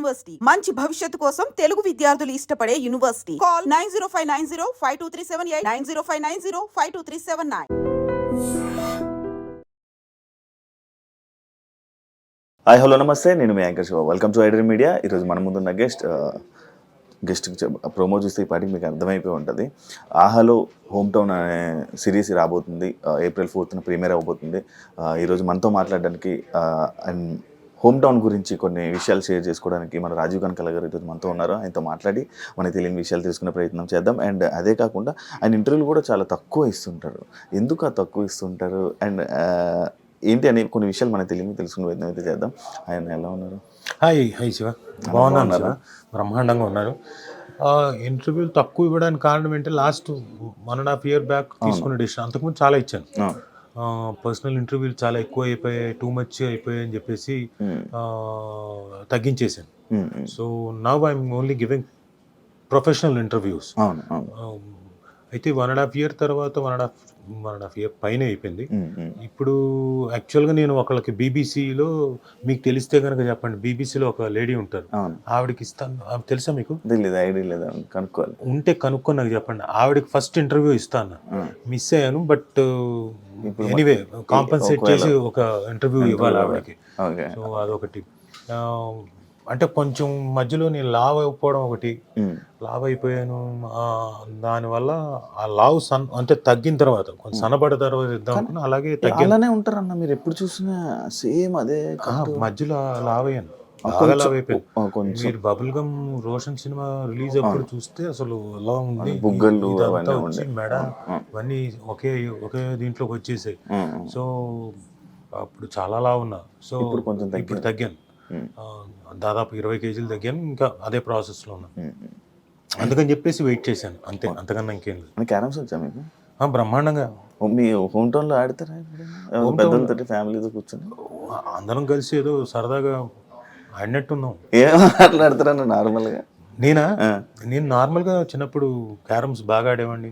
University మంచి భవిష్యత్తు కోసం తెలుగు విద్యార్థులు ఇష్టపడే యూనివర్సిటీ. కాల్ 9059052378 9059052379. హాయ్ హలో నమస్తే, నేను మీ యాంకర్ శివ. వెల్కమ్ టు ఐడర్ మీడియా. ఈరోజు మన ముందున్న గెస్ట్ ప్రోమో చూస్తే ఈ పాటికి మీకు అర్థమైపోయి ఉంటుంది. ఆహాలో హోమ్ టౌన్ అనే సిరీస్ రాబోతుంది. April 4th ప్రీమియర్ అవబోతుంది. ఈరోజు మనతో మాట్లాడడానికి అండ్ హోమ్ టౌన్ గురించి కొన్ని విషయాలు షేర్ చేసుకోవడానికి మన రాజీవ్ కనకాల గారు ఈరోజు మనతో ఉన్నారు. ఆయనతో మాట్లాడి మనకి తెలియని విషయాలు తెలుసుకునే ప్రయత్నం చేద్దాం. అండ్ అదే కాకుండా ఆయన ఇంటర్వ్యూలు కూడా చాలా తక్కువ ఇస్తుంటారు. ఎందుకు ఆ తక్కువ ఇస్తుంటారు అండ్ ఏంటి అనే కొన్ని విషయాలు మనకు తెలుసుకునే ప్రయత్నం అయితే చేద్దాం. ఆయన ఎలా ఉన్నారు? హాయ్ శివ, బాగున్నాను శివ, బ్రహ్మాండంగా ఉన్నారు. ఇంటర్వ్యూలు తక్కువ ఇవ్వడానికి కారణం ఏంటంటే లాస్ట్ 1.5 year బ్యాక్ తీసుకున్న డిసిషన్. అంతకుముందు చాలా ఇచ్చాను. పర్సనల్ ఇంటర్వ్యూలు చాలా ఎక్కువ అయిపోయాయి, టూ మచ్ అయిపోయాయి అని చెప్పేసి తగ్గించేసాను. So now I'm only giving professional interviews. అయితే 1.5 year తర్వాత 1.5 year పైన అయిపోయింది. ఇప్పుడు యాక్చువల్గా నేను ఒకళ్ళకి బీబీసీలో, మీకు తెలిస్తే కనుక చెప్పండి, బీబీసీలో ఒక లేడీ ఉంటారు, ఆవిడకి ఇస్తాను. తెలుసా మీకు? ఐడియా లేదా, కనుక్కోవాలి. ఉంటే కనుక్కొని నాకు చెప్పండి. ఆవిడకి ఫస్ట్ ఇంటర్వ్యూ ఇస్తాను, మిస్ అయ్యాను. బట్ ఎనీవే కాంపన్సేట్ చేసి ఒక ఇంటర్వ్యూ ఇవ్వాలి ఆవిడకి. సో అదొకటి. అంటే కొంచెం మధ్యలో నేను లావ్ అయిపోవడం ఒకటి, లావ్ అయిపోయాను. దానివల్ల ఆ లావ్ అంటే తగ్గిన తర్వాత కొంచెం సన్నబడ్డ తర్వాత ఇద్దాం అనుకున్నా, అలాగే అలానే ఉంటారన్న. మీరు ఎప్పుడు చూసినా సేమ్ అదే. మధ్యలో లావ్ అయ్యాను, లావ్ అయిపోయాను. మీరు బబుల్ గమ్ రోషన్ సినిమా రిలీజ్ అప్పుడు చూస్తే అసలు ఎలా ఉంది, బుగ్గలు, మెడ ఇవన్నీ ఒకే దీంట్లోకి వచ్చేసాయి. సో అప్పుడు చాలా లావ్ ఉన్నా. సో ఇప్పుడు తగ్గాను, దాదాపు 20 kgs తగ్గాను. ఇంకా అదే ప్రాసెస్లో ఉన్నాను. అందుకని చెప్పేసి వెయిట్ చేశాను అంతే, అంతకన్నా ఇంకేం లేదు. క్యారమ్స్ వచ్చా మీకు? బ్రహ్మాండంగా. మీ హోమ్ టౌన్లో ఆడతారా? పెద్దలతో ఫ్యామిలీతో కూర్చొని అందరం కలిసి ఏదో సరదాగా ఆడినట్టున్నాం. ఏం మాట్లాడతారా నార్మల్గా? నేను నార్మల్గా చిన్నప్పుడు క్యారమ్స్ బాగా ఆడేవాడిని,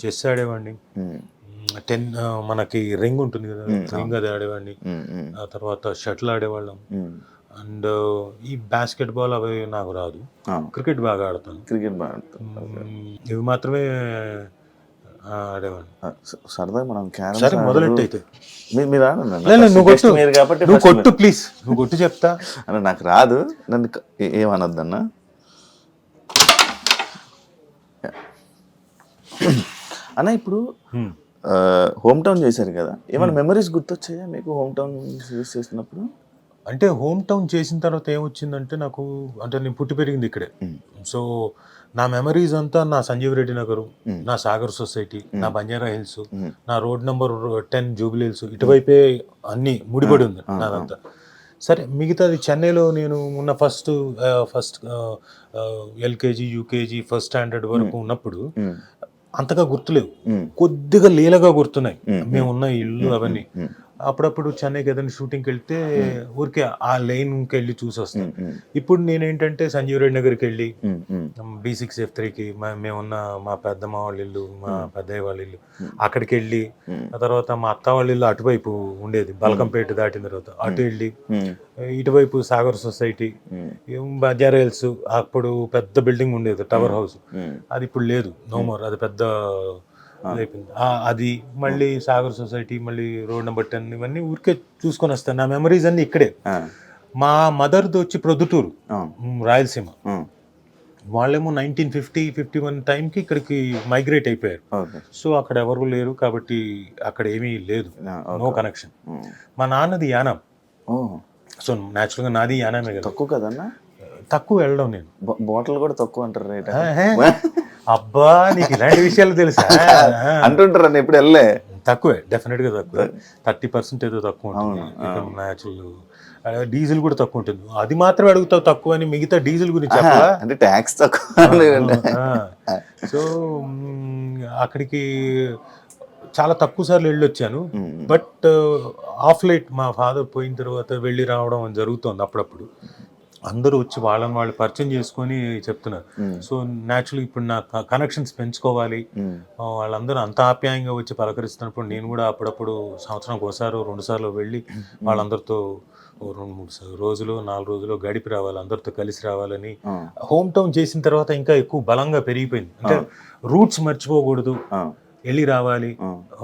చెస్ ఆడేవాడిని, 10 మనకి రింగ్ ఉంటుంది కదా, రింగ్ అది ఆడేవాడిని. ఆ తర్వాత షటిల్ ఆడేవాళ్ళం. అండ్ ఈ బాస్కెట్ బాల్ అవి నాకు రాదు. క్రికెట్ బాగా ఆడతాను. ఇవి మాత్రమే ఆడేవాడిని. సరదా మనం సరే మొదలెట్టయితే నువ్వు కొట్టు ప్లీజ్, నువ్వు కొట్టు చెప్తా అన్న. నాకు రాదు, నన్ను ఏమనొద్దన్నా. అన్న ఇప్పుడు హోమ్ టౌన్ చేశారు కదా, ఏమైనా మెమరీస్ గుర్తొచ్చాయా మీకు హోమ్ టౌన్ యూజ్ చేస్తున్నప్పుడు? అంటే హోమ్ టౌన్ చేసిన తర్వాత ఏమొచ్చిందంటే నాకు, అంటే నేను పుట్టి పెరిగింది ఇక్కడే. సో నా మెమరీస్ అంతా నా సంజీవ్ రెడ్డి నగరు, నా సాగర్ సొసైటీ, నా బంజారా హిల్స్, నా రోడ్ నెంబర్ 10 జూబిలీ హిల్స్, ఇటువైపే అన్ని ముడిపడి ఉంది నాదంతా. సరే మిగతాది చెన్నైలో నేను ఉన్న first LKG UKG first standard వరకు ఉన్నప్పుడు అంతగా గుర్తులేవు, కొద్దిగా లీలగా గుర్తున్నాయి మేము ఉన్న ఇల్లు అవన్నీ. అప్పుడప్పుడు చెన్నైకి ఏదైనా షూటింగ్కి వెళ్తే ఊరికే ఆ లైన్కి వెళ్ళి చూసి వస్తాం. ఇప్పుడు నేనేంటంటే సంజీవ్ రెడ్డి నగర్కి వెళ్ళి, B6F3కి మేమున్న మా పెద్దమ్మ వాళ్ళ ఇల్లు, మా పెద్దయ్య వాళ్ళ ఇల్లు, అక్కడికి వెళ్ళి, ఆ తర్వాత మా అత్త వాళ్ళ ఇల్లు అటువైపు ఉండేది, బల్కంపేట దాటిన తర్వాత అటు వెళ్ళి, ఇటువైపు సాగర్ సొసైటీ, బంజారా హిల్స్, అప్పుడు పెద్ద బిల్డింగ్ ఉండేది టవర్ హౌస్, అది ఇప్పుడు లేదు, నో మోర్, అది పెద్ద అయిపోయింది. అది మళ్ళీ సాగర్ సొసైటీ, మళ్ళీ రోడ్ నెంబర్ 10, ఇవన్నీ ఊరికే చూసుకొని వస్తాను. నా మెమరీస్ అన్ని ఇక్కడే. మా మదర్ది వచ్చి ప్రొద్దుటూరు, రాయలసీమ. వాళ్ళేమో 1950-51 టైంకి ఇక్కడికి మైగ్రేట్ అయిపోయారు. సో అక్కడ ఎవరు లేరు కాబట్టి అక్కడ ఏమీ లేదు, నో కనెక్షన్. మా నాన్నది యానాం. సో న్యాచురల్గా నాది యానామే కదా. తక్కువ కదన్నా? తక్కువ వెళ్ళడం. నేను బాటిల్ కూడా తక్కువ అంటారు రేట్. అబ్బా, నీకు ఇలాంటి విషయాలు తెలుసా అంటుంటారు. ఎప్పుడు వెళ్ళే తక్కువే, డెఫినెట్ గా తక్కువ. 30% ఏదో తక్కువ ఉంటుంది. న్యాచురల్ డీజిల్ కూడా తక్కువ ఉంటుంది. అది మాత్రమే అడుగుతావు తక్కువ అని, మిగతా డీజిల్ గురించి అంటే ట్యాక్స్ తక్కువ. సో అక్కడికి చాలా తక్కువ సార్లు వెళ్ళొచ్చాను. బట్ ఆఫ్ లైట్ మా ఫాదర్ పోయిన తర్వాత వెళ్ళి రావడం జరుగుతుంది అప్పుడప్పుడు. అందరూ వచ్చి వాళ్ళని వాళ్ళు పరిచయం చేసుకొని చెప్తున్నారు. సో న్యాచురల్ ఇప్పుడు నా కనెక్షన్స్ పెంచుకోవాలి, వాళ్ళందరూ అంత ఆప్యాయంగా వచ్చి పలకరిస్తున్నప్పుడు నేను కూడా అప్పుడప్పుడు సంవత్సరానికి ఒకసారి 2 సార్లు వెళ్ళి వాళ్ళందరితో ఓ 2-3 రోజులు 4 రోజులు గడిపి రావాలి, అందరితో కలిసి రావాలని. హోమ్ టౌన్ చేసిన తర్వాత ఇంకా ఎక్కువ బలంగా పెరిగిపోయింది. అంటే రూట్స్ మర్చిపోకూడదు, వెళ్ళి రావాలి,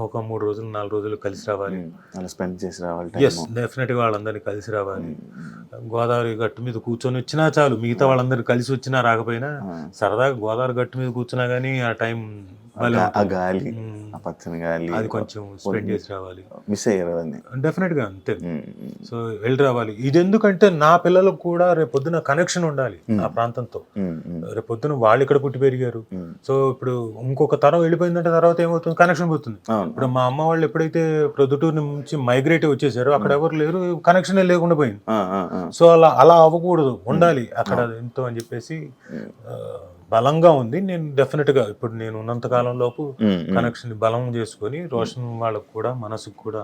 ఒక 3 రోజులు 4 రోజులు కలిసి రావాలి, అలా స్పెండ్ చేసి రావాలి. ఎస్ డెఫినెట్గా వాళ్ళందరినీ కలిసి రావాలి. గోదావరి గట్టు మీద కూర్చొని వచ్చినా చాలు, మిగతా వాళ్ళందరూ కలిసి వచ్చినా రాకపోయినా సరదాగా గోదావరి గట్టు మీద కూర్చున్నా కానీ ఆ టైం ఆ గాలి, ఆ పచ్చని గాలి అది కొంచెం స్పెండ్ చేసి రావాలి. మిస్ అయ్యారు అవన్నీ. డెఫినెట్గా అంతే. సో వెళ్ళి రావాలి. ఇది ఎందుకంటే నా పిల్లలకు కూడా రేపొద్దున కనెక్షన్ ఉండాలి ఆ ప్రాంతంతో. రేపొద్దున వాళ్ళు ఇక్కడ పుట్టి పెరిగారు. సో ఇప్పుడు ఇంకొక తరం వెళ్ళిపోయిందంటే తర్వాత ఏమవుతుంది, కనెక్షన్ పోతుంది. ఇప్పుడు మా అమ్మ వాళ్ళు ఎప్పుడైతే ప్రొద్దుటూరు నుంచి మైగ్రేట్ వచ్చేసారో అక్కడ ఎవరు లేరు, కనెక్షన్ లేకుండా పోయింది. సో అలా అవ్వకూడదు, ఉండాలి అక్కడ ఎంతో అని చెప్పేసి బలంగా ఉంది. నేను డెఫినెట్గా ఇప్పుడు నేను ఉన్నంత కాలంలోపు కనెక్షన్ బలం చేసుకొని రోషన్ వాళ్ళకు కూడా మనసుకు కూడా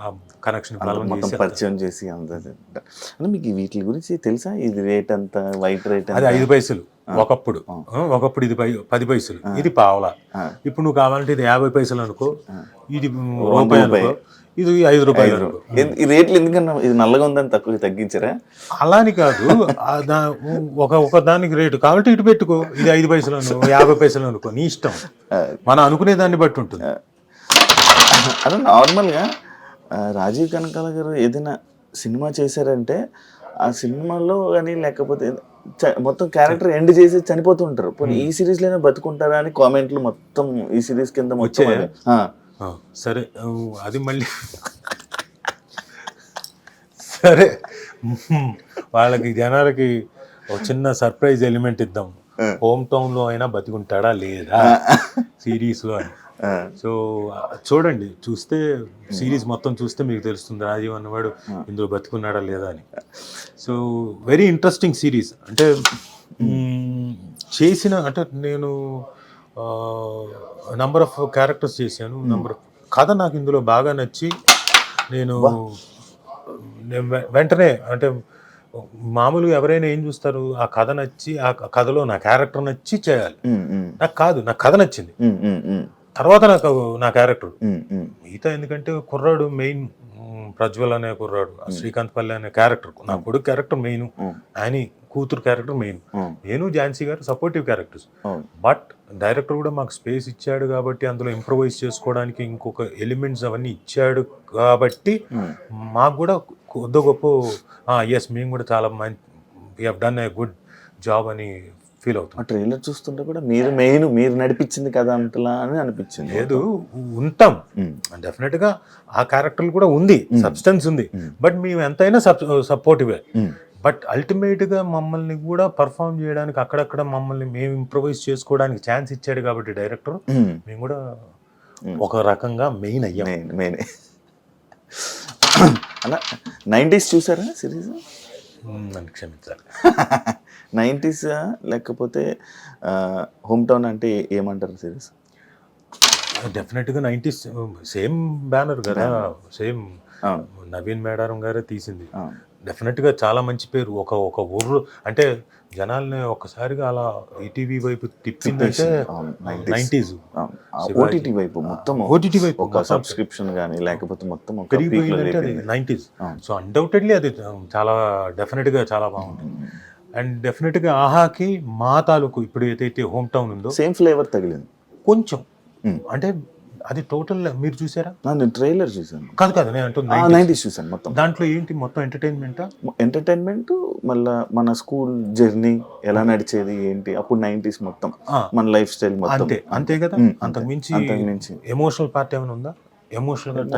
ఆ కనెక్షన్ బలం చేసి పరిచయం చేసి అంటే మీకు వీటి గురించి తెలుసా? ఇది రేట్ అంత, వైట్ రేట్ అది 5 పైసలు ఒకప్పుడు ఇది 10 పైసలు, ఇది పావలా. ఇప్పుడు నువ్వు కావాలంటే ఇది 50 పైసలు అనుకో, ఇది రూపాయి అనుకో, ఇది 5 రూపాయలు అనుకో. ఈ రేట్లు ఎందుకన్నా ఇది నల్లగా ఉందని తక్కువ తగ్గించారా? అలా అని కాదు, ఒక దానికి రేటు కావాలంటే ఇటు పెట్టుకో, ఇది 5 పైసలు అనుకో, 50 పైసలు అనుకో, నీ ఇష్టం. మనం అనుకునే దాన్ని బట్టి ఉంటుంది. అదే నార్మల్గా రాజీవ్ కనకాల గారు ఏదైనా సినిమా చేశారంటే ఆ సినిమాలో కానీ లేకపోతే మొత్తం క్యారెక్టర్ ఎండ్ చేసి చనిపోతుంటారు. ఈ సిరీస్ లోనే బతుకుంటారా అని కామెంట్లు మొత్తం ఈ సిరీస్ కింద వచ్చాయి. సరే అది మళ్ళీ సరే వాళ్ళకి జనాలకి ఒక చిన్న సర్ప్రైజ్ ఎలిమెంట్ ఇద్దాం. హోమ్ టౌన్ లో అయినా బతికుంటాడా లేదా సిరీస్ లో అని. సో చూడండి, చూస్తే సిరీస్ మొత్తం చూస్తే మీకు తెలుస్తుంది రాజీవ్ అన్నవాడు ఇందులో బతుకున్నాడా లేదా అని. So very interesting series. అంటే అంటే నేను నంబర్ ఆఫ్ క్యారెక్టర్స్ చేశాను, కథ నాకు ఇందులో బాగా నచ్చి నేను వెంటనే అంటే మామూలుగా ఎవరైనా ఏం చూస్తారు, ఆ కథ నచ్చి ఆ కథలో నా క్యారెక్టర్ నచ్చి చేయాలి. నాకు కాదు, నాకు కథ నచ్చింది, తర్వాత నా క్యారెక్టర్ మిగతా. ఎందుకంటే కుర్రాడు మెయిన్, ప్రజ్వల్ అనే కుర్రాడు, శ్రీకాంత్ పల్లె అనే క్యారెక్టర్, నా కొడుకు క్యారెక్టర్ మెయిన్, ఆయన కూతురు క్యారెక్టర్ మెయిన్, నేను ఝాన్సీ గారు సపోర్టివ్ క్యారెక్టర్స్. బట్ డైరెక్టర్ కూడా మాకు స్పేస్ ఇచ్చాడు కాబట్టి, అందులో ఇంప్రూవైజ్ చేసుకోవడానికి ఇంకొక ఎలిమెంట్స్ అవన్నీ ఇచ్చాడు కాబట్టి మాకు కూడా కొద్ది గొప్ప ఎస్ మేము కూడా చాలా we have done a good job అని ఫీల్ అవుతుంది. ట్రైలర్ చూస్తుంటే కూడా మీరు నడిపించింది కదా అంతలా అని అనిపించింది. లేదు, ఉంటాం డెఫినెట్ గా, ఆ క్యారెక్టర్ కూడా ఉంది, సబ్స్టెన్స్ ఉంది, బట్ మేము ఎంతైనా సపోర్టివే. బట్ అల్టిమేట్ గా మమ్మల్ని కూడా పర్ఫామ్ చేయడానికి అక్కడక్కడ మమ్మల్ని మేము ఇంప్రూవైజ్ చేసుకోవడానికి ఛాన్స్ ఇచ్చాడు కాబట్టి డైరెక్టర్, మేము కూడా ఒక రకంగా మెయిన్ అయ్యాం. మెయిన్ అలా 90s చూసారా సిరీస్? నన్ను క్షమించాలి. 90s లేకపోతే హోమ్ టౌన్ అంటే ఏమంటారు సిరీస్? డెఫినెట్గా 90s సేమ్ బ్యానర్ కదా, సేమ్ నవీన్ మేడారం గారే తీసింది. డెఫినెట్గా చాలా మంచి పేరు. ఒక ఊర్లో అంటే జనాల్ని ఒక్కసారిగా అలా ఈటీవీ వైపు తిప్పిందంటే 90s. ఓటీటీ వైపు మొత్తం, ఓటీటీ వైపు ఒక సబ్స్క్రిప్షన్ కానీ లేకపోతే మొత్తం పెరిగిపోయిందంటే అది 90s. సో అన్డౌటెడ్లీ అది చాలా డెఫినెట్గా చాలా బాగుంటుంది. అండ్ డెఫినెట్గా ఆహాకి మా తాలూకు ఇప్పుడు ఏదైతే హోమ్ టౌన్ ఉందో సేమ్ ఫ్లేవర్ తగిలింది కొంచెం. అంటే అది టోటల్ మీరు చూసారా? నేను ట్రైలర్ చూసాను. కాదు నేను అంటుంది 90s చూసాను మొత్తం. దాంట్లో ఏంటి మొత్తం ఎంటర్టైన్మెంట్, మళ్ళీ మన స్కూల్ జర్నీ ఎలా నడిచేది ఏంటి, అప్పుడు 90s మొత్తం మన లైఫ్ స్టైల్ మొత్తం అంతే కదా. అంతకు మించి ఎమోషనల్ పార్ట్ ఏమైనా ఉందా? ఎమోషనల్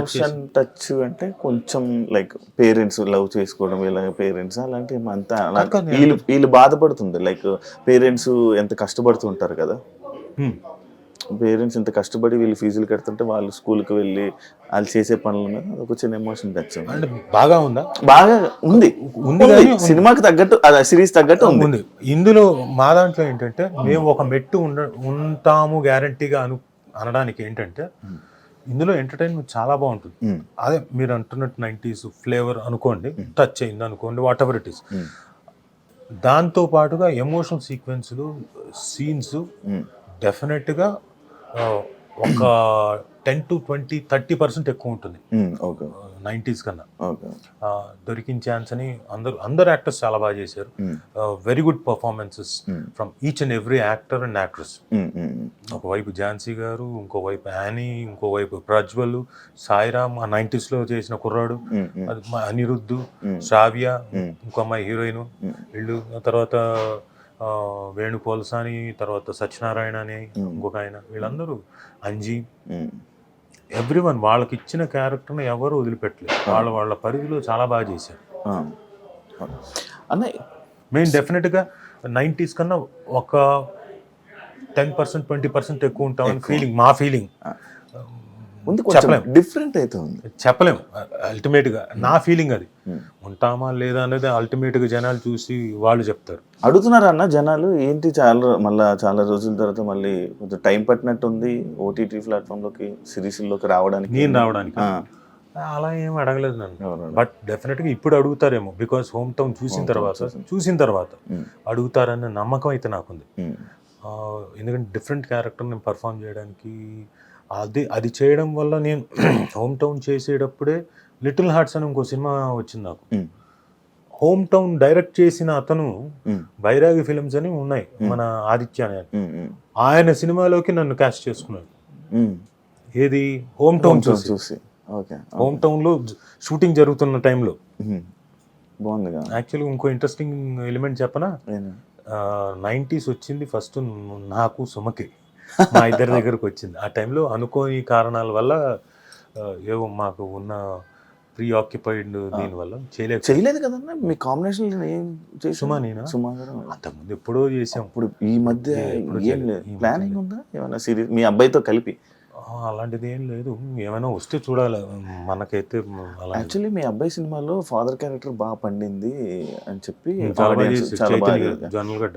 టచ్ అంటే కొంచెం లైక్ పేరెంట్స్ లవ్ చేసుకోవడం, ఇలాగ పేరెంట్స్ అలాంటి అంతా వీళ్ళు బాధపడుతుంది. లైక్ పేరెంట్స్ ఎంత కష్టపడుతుంటారు కదా, పేరెంట్స్ ఎంత కష్టపడి వీళ్ళు ఫీజులు కడుతుంటే వాళ్ళు స్కూల్కి వెళ్ళి వాళ్ళు చేసే పనుల మీద ఒక చిన్న ఎమోషన్ టచ్. బాగా ఉందా? బాగా ఉంది, సినిమాకి తగ్గట్టు, సిరీస్ తగ్గట్టు ఉంది. ఇందులో మా దాంట్లో ఏంటంటే మేము ఒక మెట్టు ఉంటాము గ్యారంటీగా అనడానికి ఏంటంటే ఇందులో ఎంటర్టైన్మెంట్ చాలా బాగుంటుంది. అదే మీరు అంటున్నట్టు 90s ఫ్లేవర్ అనుకోండి, టచ్ అయింది అనుకోండి, వాట్ ఎవర్ ఇట్ ఈస్. దాంతో పాటుగా ఎమోషనల్ సీక్వెన్స్లు, సీన్స్ డెఫినెట్గా ఒక 10 to 20-30% ఎక్కువ ఉంటుంది 90s కన్నా. ఓకే. దొరికిన ఛాన్స్ అని అందరు యాక్టర్స్ చాలా బాగా చేశారు. Very good performances from each and every actor and actress. ఒకవైపు ఝాన్సీ గారు, ఇంకోవైపు యానీ, ఇంకోవైపు ప్రజ్వల్, సాయిరామ్, ఆ 90s లో చేసిన కుర్రాడు, అది అనిరుద్ధు, శ్రావ్య, ఇంకో అమ్మాయి హీరోయిన్, వీళ్ళు, తర్వాత వేణు పోల్సాని, తర్వాత సత్యనారాయణ అని ఇంకొక ఆయన, వీళ్ళందరూ అంజీ, ఎవ్రీవన్ వాళ్ళకి ఇచ్చిన క్యారెక్టర్ని ఎవరు వదిలిపెట్టలేదు. వాళ్ళ పరిధిలో చాలా బాగా చేశారు. అన్నయ్య మేము డెఫినెట్గా 90s కన్నా ఒక 10%, 20% ఎక్కువ ఉంటామని ఫీలింగ్, మా ఫీలింగ్. ఉంది, కొంచెం డిఫరెంట్ అవుతుంది, చెప్పలేము అల్టిమేట్గా. నా ఫీలింగ్ అది. ఉంటామా లేదా అనేది అల్టిమేట్గా జనాలు చూసి వాళ్ళు చెప్తారు. అడుగుతున్నారు అన్న జనాలు, ఏంటి చాలా రోజుల తర్వాత మళ్ళీ కొంచెం టైం పట్టినట్టు ఉంది ఓటీటీ ప్లాట్ఫామ్లోకి, సిరీస్లోకి రావడానికి. నేను రావడానికి అలా ఏం అడగలేదు నన్ను. బట్ డెఫినెట్గా ఇప్పుడు అడుగుతారేమో, బికాస్ హోమ్ టౌన్ చూసిన తర్వాత అడుగుతారన్న నమ్మకం అయితే నాకుంది. ఎందుకంటే డిఫరెంట్ క్యారెక్టర్ నేను పర్ఫామ్ చేయడానికి, అది చేయడం వల్ల నేను హోమ్ టౌన్ చేసేటప్పుడే లిటిల్ హార్ట్స్ అని ఇంకో సినిమా వచ్చింది నాకు. హోమ్ టౌన్ డైరెక్ట్ చేసిన అతను బైరాగి ఫిల్మ్స్ అని ఉన్నాయి, మన ఆదిత్య అని, ఆయన సినిమాలోకి నన్ను క్యాస్ట్ చేసుకున్నాడు. ఏది హోమ్ టౌన్ చూసి. హోమ్ టౌన్ లో షూటింగ్ జరుగుతున్న టైంలో. బాగుంది. యాక్చువల్గా ఇంకో ఇంట్రెస్టింగ్ ఎలిమెంట్ చెప్పనా, 90s వచ్చింది ఫస్ట్ నాకు, సుమకి, మా ఇద్దరి దగ్గరకు వచ్చింది. ఆ టైంలో అనుకోని కారణాల వల్ల ఏవో మాకు ఉన్న ప్రీ ఆక్యుపైడ్ దీనివల్ల చేయలేదు కదన్నా. మీ కాంబినేషన్ సుమా నేనా అంతకుముందు ఎప్పుడో చేసాం. ఇప్పుడు ఈ మధ్య ఏం లేదు, ప్లానింగ్ ఉందా ఏమైనా సిరీస్ మీ అబ్బాయితో కలిపి? అలాంటిది ఏం లేదు, ఏమైనా వస్తే చూడాలి. మనకైతే యాక్చువల్లీ మీ అబ్బాయి సినిమాలో ఫాదర్ క్యారెక్టర్ బాగా పండింది అని చెప్పి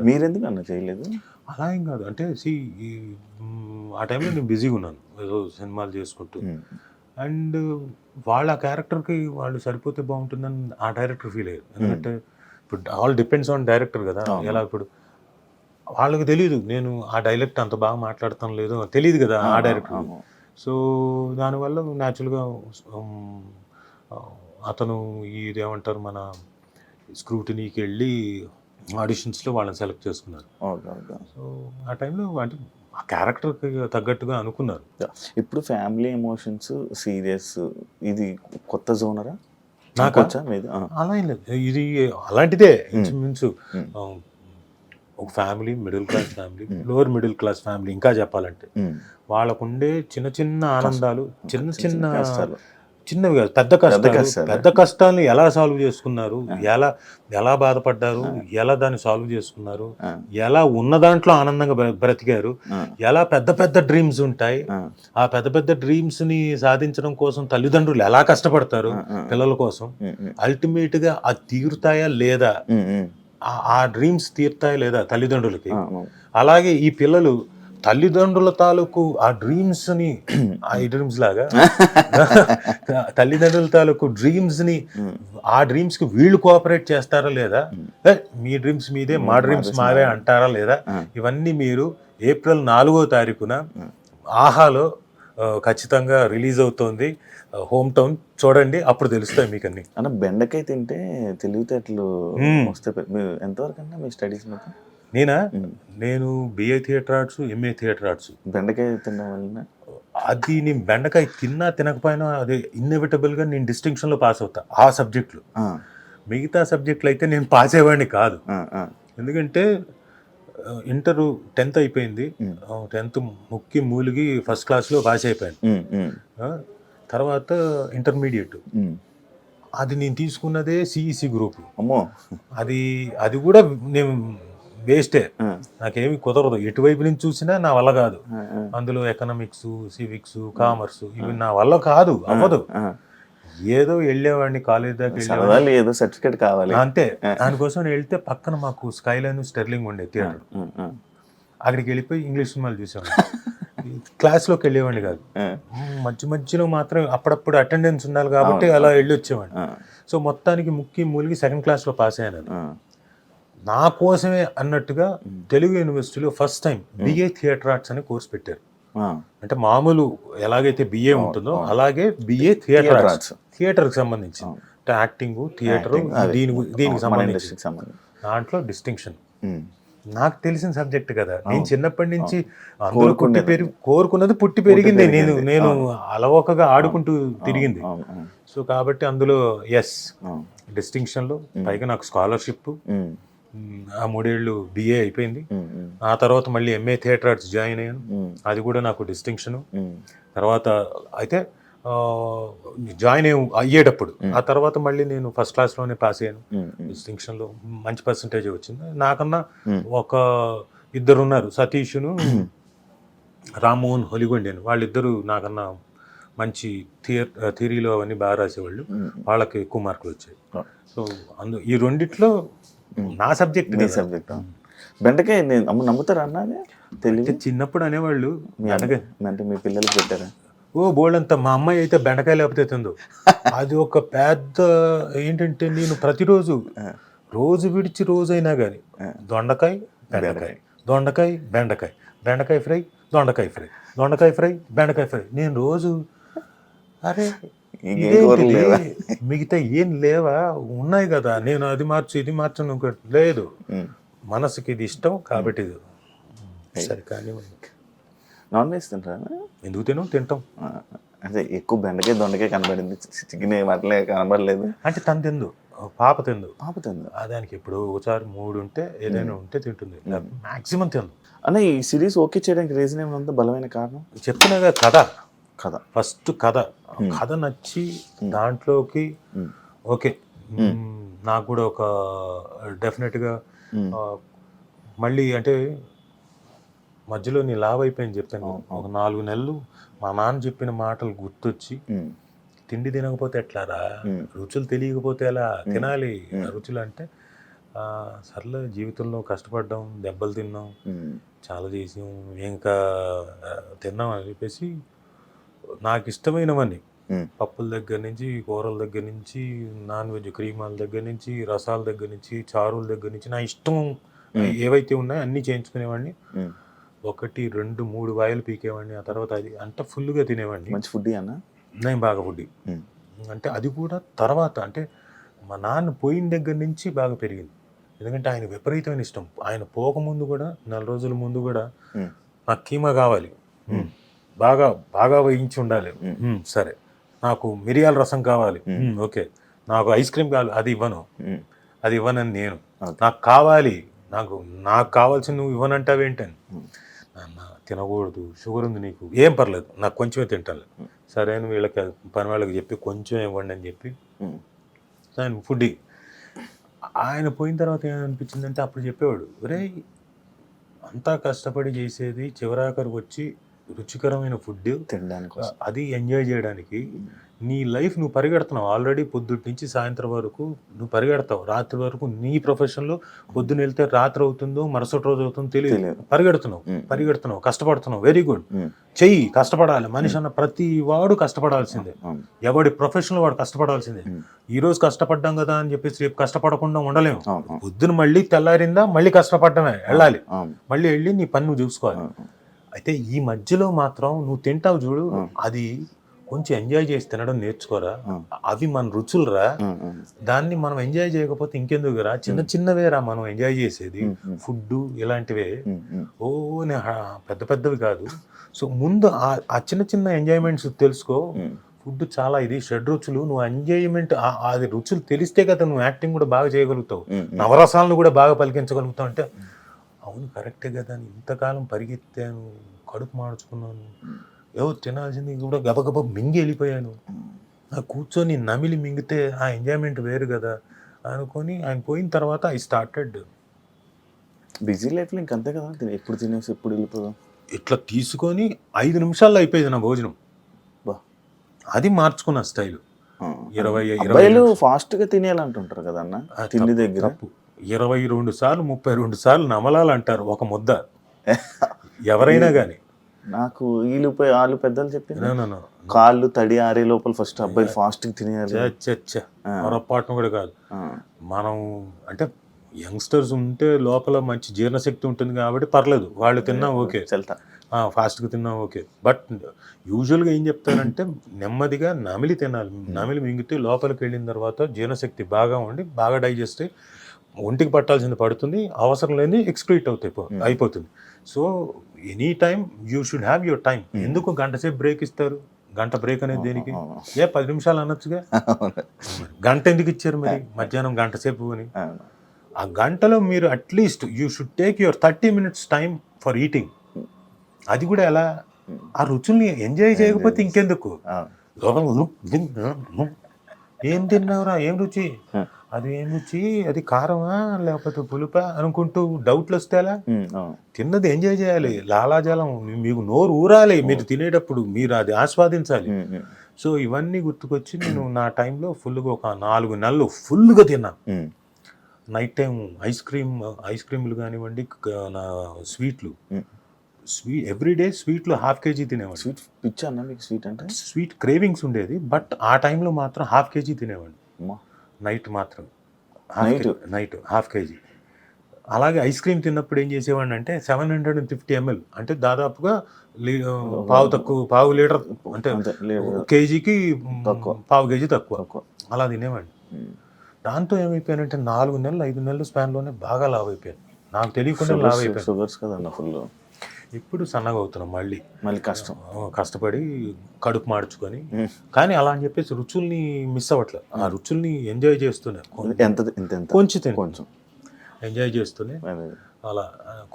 మీరెందుకు అన్న చేయలేదు? అలా ఏం కాదు, అంటే ఆ టైంలో నేను బిజీగా ఉన్నాను ఏదో సినిమాలు చేసుకుంటూ. అండ్ వాళ్ళ క్యారెక్టర్కి వాళ్ళు సరిపోతే బాగుంటుందని ఆ డైరెక్టర్ ఫీల్ అయ్యారు. ఎందుకంటే ఇప్పుడు ఆల్ డిపెండ్స్ ఆన్ డైరెక్టర్ కదా. ఎలా ఇప్పుడు వాళ్ళకి తెలియదు నేను ఆ డైలెక్ట్ అంత బాగా మాట్లాడతాం లేదు, తెలియదు కదా ఆ డైరెక్టర్. సో దానివల్ల న్యాచురల్గా అతను ఇదేమంటారు మన స్క్రూటినీకి వెళ్ళి ఆడిషన్స్లో వాళ్ళని సెలెక్ట్ చేసుకున్నారు. సో ఆ టైంలో అంటే ఆ క్యారెక్టర్కి తగ్గట్టుగా అనుకున్నారు. ఇప్పుడు ఫ్యామిలీ ఎమోషన్స్, సీరియస్, ఇది కొత్త జోనరా? నాకు అలా ఏం లేదు, ఇది అలాంటిదే ఇంచుమించు. ఒక family, middle class family, lower middle class family ఇంకా చెప్పాలంటే, వాళ్ళకుండే చిన్న చిన్న ఆనందాలు, చిన్నవి కాదు పెద్ద కష్టాలను ఎలా సాల్వ్ చేసుకున్నారు, ఎలా బాధపడ్డారు, ఎలా దాన్ని సాల్వ్ చేసుకున్నారు, ఎలా ఉన్న దాంట్లో ఆనందంగా బ్రతికారు, ఎలా పెద్ద డ్రీమ్స్ ఉంటాయి, ఆ పెద్ద డ్రీమ్స్ ని సాధించడం కోసం తల్లిదండ్రులు ఎలా కష్టపడతారు పిల్లల కోసం, అల్టిమేట్ గా అది తీరుతాయా లేదా, ఆ డ్రీమ్స్ తీరుతాయా లేదా తల్లిదండ్రులకి. అలాగే ఈ పిల్లలు తల్లిదండ్రుల తాలూకు ఆ డ్రీమ్స్ ని, ఆ డ్రీమ్స్ లాగా తల్లిదండ్రుల తాలూకు డ్రీమ్స్ ని, ఆ డ్రీమ్స్ కి వీళ్ళు కోఆపరేట్ చేస్తారా లేదా, మీ డ్రీమ్స్ మీదే మా డ్రీమ్స్ మావే అంటారా లేదా, ఇవన్నీ మీరు ఏప్రిల్ 4వ తారీఖున ఆహాలో ఖచ్చితంగా రిలీజ్ అవుతోంది. హోమ్ టౌన్ చూడండి, అప్పుడు తెలుస్తాయి మీకు అన్ని. అన్న బెండకాయ తింటే తెలివితేటలు వస్తాయి. మీరు ఎంతవరకు అన్నా మీ స్టడీస్ మొత్తం? నేను BA theatre arts, MA theatre arts. బెండకాయ తినడం వల్ల అది నేను బెండకాయ తిన్నా తినకపోయినా అది ఇన్ఎవిటబుల్గా నేను డిస్టింక్షన్లో పాస్ అవుతా ఆ సబ్జెక్టులు. మిగతా సబ్జెక్టులు అయితే నేను పాస్ అయ్యేవాడిని కాదు. ఎందుకంటే ఇంటర్ 10th అయిపోయింది, 10th ముక్కి మూలిగి ఫస్ట్ క్లాస్లో పాస్ అయిపోయాను. తర్వాత ఇంటర్మీడియట్, అది నేను తీసుకున్నదే CEC గ్రూప్. అది కూడా నేను వేస్టే, నాకేమి కుదరదు. ఎటువైపు నుంచి చూసినా నా వల్ల కాదు. అందులో ఎకనామిక్స్, సివిక్స్, కామర్స్ ఇవి నా వల్ల కాదు, అవ్వదు. ఏదో వెళ్ళేవాడిని కాలేజ్ దాకా, ఏదో సర్టిఫికేట్ కావాలి అంతే. దానికోసం వెళ్తే పక్కన మాకు స్కైలైన్, స్టెర్లింగ్ ఉండే థియేటర్, అక్కడికి వెళ్ళిపోయి ఇంగ్లీష్ సినిమాలు చూసేవాడిని. క్లాస్లోకి వెళ్ళేవాడిని కాదు. మధ్యలో మాత్రం అప్పుడప్పుడు అటెండెన్స్ ఉండాలి కాబట్టి అలా వెళ్ళి వచ్చేవాడిని. సో మొత్తానికి ముక్కి మూలిగి 2nd క్లాస్లో పాస్ అయ్యాను. నా కోసమే అన్నట్టుగా తెలుగు యూనివర్సిటీలో first time BA theatre arts అనే కోర్స్ పెట్టారు. అంటే మామూలు ఎలాగైతే బిఏ ఉంటుందో అలాగే బిఏ Theatre థియేటర్ arts. థియేటర్కి సంబంధించి అంటే యాక్టింగ్ థియేటర్ దీనికి సంబంధించి దాంట్లో డిస్టింక్షన్ నాకు తెలిసిన సబ్జెక్ట్ కదా. నేను చిన్నప్పటి నుంచి అందులో కోరుకున్నది పుట్టి పెరిగింది. నేను అలవోకగా ఆడుకుంటూ తిరిగింది. సో కాబట్టి అందులో ఎస్ డిస్టింక్షన్లో పైగా నాకు స్కాలర్షిప్. ఆ 3 ఏళ్ళు బిఏ అయిపోయింది. ఆ తర్వాత మళ్ళీ ఎంఏ థియేటర్ ఆర్ట్స్ జాయిన్ అయ్యాను. అది కూడా నాకు డిస్టింక్షను. తర్వాత అయితే జాయిన్ అయ్యేటప్పుడు ఆ తర్వాత మళ్ళీ నేను ఫస్ట్ క్లాస్లోనే పాస్ అయ్యాను. డిస్టింక్షన్లో మంచి పర్సంటేజ్ వచ్చింది. నాకన్నా ఒక 2 ఉన్నారు, సతీష్ను రామ్మోహన్ హొలిగొండి అని. వాళ్ళిద్దరూ నాకన్నా మంచి థియరీలో అవన్నీ బాగా రాసేవాళ్ళు. వాళ్ళకి ఎక్కువ మార్కులు వచ్చాయి. సో ఈ రెండిట్లో నా సబ్జెక్ట్ బెండకాయ నమ్ముతారా అన్నది తెలియదు. చిన్నప్పుడు అనేవాళ్ళు అంటే మీ పిల్లలకి పెట్టారా? ఓ బోల్డంతా. మా అమ్మాయి అయితే బెండకాయ లేకపోతే తిందో. అది ఒక పెద్ద ఏంటంటే నేను ప్రతిరోజు రోజు విడిచి రోజైనా కానీ దొండకాయ బెండకాయ, దొండకాయ బెండకాయ, బెండకాయ ఫ్రై, దొండకాయ ఫ్రై, దొండకాయ ఫ్రై, బెండకాయ ఫ్రై. నేను రోజు అరే మిగతా ఏం లేవా, ఉన్నాయి కదా, నేను అది మార్చు ఇది మార్చను లేదు, మనసుకి ఇది ఇష్టం కాబట్టి ఇది సరే. కానీ నాన్ వెజ్ తింటారా? ఎందుకు తింటాం. అదే ఎక్కువ బెండకాయ దొండకాయ కనబడింది, చికెన్ అట్లే కనబడలేదు. అంటే తను తిందు, పాప తిందు. దానికి ఎప్పుడు ఒకసారి 3 ఉంటే ఏదైనా ఉంటే తింటుంది, మాక్సిమం తిందు. అన్న ఈ సిరీస్ ఓకే చేయడానికి రీజన్ ఏమైనా బలమైన కారణం? చెప్తున్నాగా కథ ఫస్ట్ కథ నచ్చి దాంట్లోకి ఓకే. నాకు కూడా ఒక డెఫినెట్గా మళ్ళీ అంటే మధ్యలో నీ లావ్ అయిపోయింది చెప్పాను. ఒక 4 నెలలు మా నాన్న చెప్పిన మాటలు గుర్తొచ్చి తిండి తినకపోతే ఎట్లారా, రుచులు తెలియకపోతే ఎలా తినాలి రుచులు అంటే సర్లే జీవితంలో కష్టపడ్డాం, దెబ్బలు తిన్నాం, చాలా చేసాం, ఇంకా తిన్నాం అని చెప్పేసి నాకు ఇష్టమైనవన్నీ పప్పుల దగ్గర నుంచి, కూరల దగ్గర నుంచి, నాన్ వెజ్ క్రీమాల దగ్గర నుంచి, రసాల దగ్గర నుంచి, చారుల దగ్గర నుంచి నా ఇష్టం ఏవైతే ఉన్నాయో అన్నీ చేయించుకునేవాడిని. 1, 2, 3 వాయిలు పీకేవాడిని. ఆ తర్వాత అది అంటే ఫుల్గా తినేవాడిని. మంచి ఫుడ్ అన్న, నేను బాగా ఫుడ్. అంటే అది కూడా తర్వాత అంటే మా నాన్న పోయిన దగ్గర నుంచి బాగా పెరిగింది. ఎందుకంటే ఆయన విపరీతమైన ఇష్టం. ఆయన పోకముందు కూడా 4 రోజుల ముందు కూడా నాకు కీమా కావాలి, బాగా బాగా వేయించి ఉండాలి, సరే. నాకు మిరియాల రసం కావాలి, ఓకే. నాకు ఐస్ క్రీమ్ కావాలి, అది ఇవ్వనని నేను. నాకు కావాలి, నాకు కావాల్సింది నువ్వు ఇవ్వనంటావేంటని. నాన్న తినకూడదు, షుగర్ ఉంది నీకు, ఏం పర్లేదు, నాకు కొంచెమే తింటాను. సరే అని వీళ్ళకి పని వాళ్ళకి చెప్పి కొంచెం ఇవ్వండి అని చెప్పి ఆయన ఫుడ్. ఆయన పోయిన తర్వాత ఏమనిపించిందంటే అప్పుడు చెప్పేవాడు, ఒరే అంతా కష్టపడి చేసేది చివరాఖరికి వచ్చి రుచికరమైన ఫుడ్ తినడానికి, అది ఎంజాయ్ చేయడానికి నీ లైఫ్ నువ్వు పరిగెడుతున్నావు. ఆల్రెడీ పొద్దుటి నుంచి సాయంత్రం వరకు నువ్వు పరిగెడతావు. రాత్రి వరకు నీ ప్రొఫెషన్లో పొద్దున వెళ్తే రాత్రి అవుతుందో మరుసటి రోజు అవుతుందో తెలియదు. పరిగెడుతున్నావు, కష్టపడుతున్నావు, వెరీ గుడ్. చెయ్యి, కష్టపడాలి. మనిషి అన్న ప్రతి వాడు కష్టపడాల్సిందే. ఎవడి ప్రొఫెషన్లో వాడు కష్టపడాల్సిందే. ఈ రోజు కష్టపడ్డాం కదా అని చెప్పేసి రేపు కష్టపడకుండా ఉండలేము. పొద్దున మళ్ళీ తెల్లారిందా మళ్ళీ కష్టపడమే, వెళ్ళాలి, మళ్ళీ వెళ్ళి నీ పని నువ్వు చూసుకోవాలి. అయితే ఈ మధ్యలో మాత్రం నువ్వు తింటావు చూడు, అది కొంచెం ఎంజాయ్ చేసి తినడం నేర్చుకోరా. అవి మన రుచులురా. దాన్ని మనం ఎంజాయ్ చేయకపోతే ఇంకెందుకురా, చిన్నవేరా మనం ఎంజాయ్ చేసేది. ఫుడ్ ఇలాంటివే ఓ పెద్ద పెద్దవి కాదు. సో ముందు ఆ చిన్న ఎంజాయ్మెంట్స్ తెలుసుకో. ఫుడ్ చాలా ఇది షడ్రుచులు. నువ్వు ఎంజాయ్మెంట్ అది రుచులు తెలిస్తే కదా నువ్వు యాక్టింగ్ కూడా బాగా చేయగలుగుతావు, నవరసాలను కూడా బాగా పలికించగలుగుతావు. అంటే అవును కరెక్టే కదా, ఇంతకాలం పరిగెత్తాను, కడుపు మార్చుకున్నాను, ఏవో తినాల్సింది కూడా గబగబ మింగి వెళ్ళిపోయాను. కూర్చొని నమిలి మింగితే ఆ ఎంజాయ్మెంట్ వేరు కదా అనుకొని ఆయన పోయిన తర్వాత ఐ స్టార్టెడ్. బిజీ లైఫ్లో ఇంకంతే కదా, ఎప్పుడు తినేసి ఎప్పుడు వెళ్ళిపోదాం ఇట్లా తీసుకొని 5 నిమిషాల్లో అయిపోయేది నా భోజనం. అది మార్చుకున్న స్టైల్. 20 ఫాస్ట్గా తినేయాలంటుంటారు కదా అన్న తిండి దగ్గర. 22 సార్లు 32 సార్లు నమలాలంటారు ఒక ముద్ద ఎవరైనా కానీ. నాకు వాళ్ళు పెద్దలు చెప్పింది కాళ్ళు తడి ఆరే లోపల ఫస్ట్ అబ్బాయిలు ఫాస్ట్ తినేయాలి. పొరపాటును కూడా కాదు. మనం అంటే యంగ్స్టర్స్ ఉంటే లోపల మంచి జీర్ణశక్తి ఉంటుంది కాబట్టి పర్లేదు, వాళ్ళు తిన్నా ఓకే, చెల్తా ఫాస్ట్గా తిన్నా ఓకే. బట్ యూజువల్గా ఏం చెప్తారంటే నెమ్మదిగా నమిలి తినాలి. నమిలి మింగితే లోపలికి వెళ్ళిన తర్వాత జీర్ణశక్తి బాగా ఉండి బాగా డైజెస్ట్ అయ్యి ఒంటికి పట్టాల్సింది పడుతుంది, అవసరం లేని ఎక్స్క్రీట్ అయిపోతుంది. So any time you should have your time. ఎందుకు గంట సేపు బ్రేక్ ఇస్తారు? గంట బ్రేక్ అనేది దేనికి? 10 నిమిషాలు అనొచ్చుగా. గంట ఎందుకు ఇచ్చారు మరి మధ్యాహ్నం గంట సేపు అని? ఆ గంటలో మీరు at least you should take your 30 minutes time for eating. అది కూడా ఎలా? ఆ రుచుల్ని ఎంజాయ్ చేయకపోతే ఇంకెందుకు? ఏం తిన్నావురా, ఏం రుచి, అది ఏం రుచి, అది కారమా లేకపోతే పులుపా అనుకుంటూ డౌట్లు వస్తేలా? తిన్నది ఎంజాయ్ చేయాలి, లాలాజలం మీకు నోరు ఊరాలి మీరు తినేటప్పుడు, మీరు అది ఆస్వాదించాలి. సో ఇవన్నీ గుర్తుకొచ్చి నేను నా టైంలో ఫుల్గా ఒక 4 నెలలు ఫుల్గా తిన్నాను. నైట్ టైం ఐస్ క్రీమ్లు కానివ్వండి, నా స్వీట్లు, ఎవ్రీడే స్వీట్లు 1/2 kg తినేవాడు. స్వీట్ పిచ్చా అన్న మీకు? స్వీట్ అంటే స్వీట్ క్రేవింగ్స్ ఉండేది, బట్ ఆ టైంలో మాత్రం 1/2 kg తినేవాడు. నైట్ మాత్రం నైట్ 1/2 kg. అలాగే ఐస్ క్రీమ్ తిన్నప్పుడు ఏం చేసేవాడిని అంటే 750 ml అంటే దాదాపుగా పావు లీటర్ అంటే కేజీకి పావు కేజీ తక్కువ అలా తినేవాడిని. దాంతో ఏమైపోయానంటే 4 నెలలు 5 నెలల స్పాన్లోనే బాగా లావ్ అయిపోయాను, నాకు తెలియకుండా లావ్ అయిపోయాను. షుగర్స్ కదన్న ఫుల్. ఇప్పుడు సన్నగా అవుతున్నాం మళ్ళీ కష్టపడి కడుపు మార్చుకొని. కానీ అలా అని చెప్పేసి రుచుల్ని మిస్ అవ్వట్లేదు, ఆ రుచుల్ని ఎంజాయ్ చేస్తూనే కొంచెం ఎంజాయ్ చేస్తూనే అలా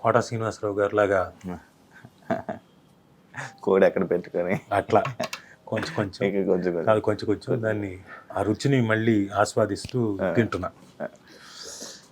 కోట శ్రీనివాసరావు గారు లాగా కోడి ఎక్కడ పెట్టుకొని అట్లా కొంచెం దాన్ని ఆ రుచిని మళ్ళీ ఆస్వాదిస్తూ తింటున్నా.